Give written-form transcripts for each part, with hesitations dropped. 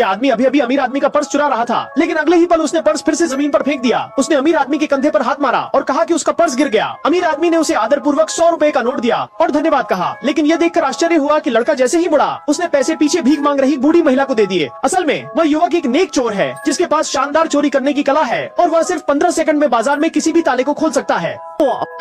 कि आदमी अभी अभी अमीर आदमी का पर्स चुरा रहा था, लेकिन अगले ही पल उसने पर्स फिर से जमीन पर फेंक दिया। उसने अमीर आदमी के कंधे पर हाथ मारा और कहा कि उसका पर्स गिर गया। अमीर आदमी ने उसे आदरपूर्वक 100 रुपए का नोट दिया और धन्यवाद कहा, लेकिन यह देखकर आश्चर्य हुआ कि लड़का जैसे ही मुड़ा उसने पैसे पीछे भीख मांग रही बूढ़ी महिला को दे दिए। असल में वह युवक एक नेक चोर है जिसके पास शानदार चोरी करने की कला है और वह सिर्फ 15 सेकंड में बाजार में किसी भी ताले को खोल सकता है।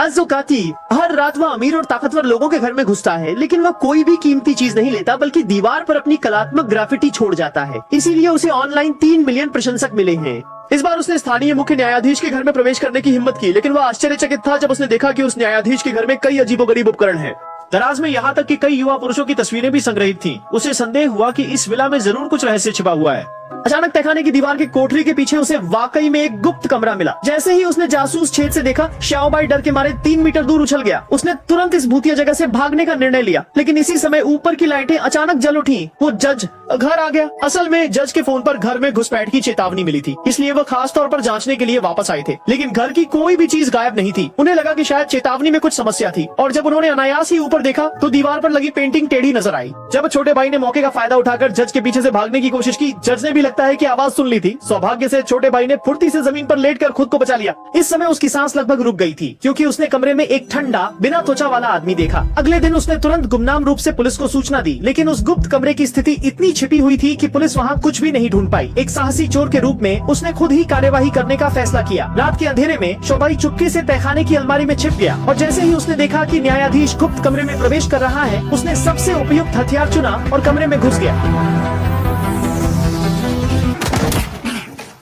अज़्ज़ुकाती, हर रात वह अमीर और ताकतवर लोगों के घर में घुसता है, लेकिन वह कोई भी कीमती चीज नहीं लेता बल्कि दीवार पर अपनी कलात्मक ग्राफिटी छोड़ जाता है। इसीलिए उसे ऑनलाइन 3 मिलियन प्रशंसक मिले हैं। इस बार उसने स्थानीय मुख्य न्यायाधीश के घर में प्रवेश करने की हिम्मत की, लेकिन वह आश्चर्यचकित था जब उसने देखा कि उस न्यायाधीश के घर में कई अजीबोगरीब उपकरण हैं। दराज में यहाँ तक कि कई युवा पुरुषों की तस्वीरें भी संग्रहित थीं। उसे संदेह हुआ कि इस विला में जरूर कुछ रहस्य छिपा हुआ है। अचानक तहखाने की दीवार की कोठरी के पीछे उसे वाकई में एक गुप्त कमरा मिला। जैसे ही उसने जासूस छेद से देखा, श्याओबाई डर के मारे 3 मीटर दूर उछल गया। उसने तुरंत इस भूतिया जगह से भागने का निर्णय लिया, लेकिन इसी समय ऊपर की लाइटें अचानक जल उठी। वो जज घर आ गया। असल में जज के फोन पर घर में घुसपैठ की चेतावनी मिली थी, इसलिए वो खास तौर पर जांचने के लिए वापस आए थे, लेकिन घर की कोई भी चीज गायब नहीं थी। उन्हें लगा कि शायद चेतावनी में कुछ समस्या थी, और जब उन्होंने अनायास ही ऊपर देखा तो दीवार पर लगी पेंटिंग टेढ़ी नजर आई। जब छोटे भाई ने मौके का फायदा उठाकर जज के पीछे से भागने की कोशिश की, जज ने भी लगता है कि आवाज सुन ली थी। सौभाग्य से छोटे भाई ने फुर्ती से जमीन पर लेटकर खुद को बचा लिया। इस समय उसकी सांस लगभग रुक गई थी, क्योंकि उसने कमरे में एक ठंडा बिना त्वचा वाला आदमी देखा। अगले दिन उसने तुरंत गुमनाम रूप से पुलिस को सूचना दी, लेकिन उस गुप्त कमरे की स्थिति इतनी छिपी हुई थी कि पुलिस वहाँ कुछ भी नहीं ढूंढ पाई। एक साहसी चोर के रूप में उसने खुद ही कार्यवाही करने का फैसला किया। रात के अंधेरे में शोभाई चुपके से तहखाने की अलमारी में छिप गया, और जैसे ही उसने देखा कि न्यायाधीश गुप्त कमरे में प्रवेश कर रहा है, उसने सबसे उपयुक्त हथियार चुना और कमरे में घुस गया।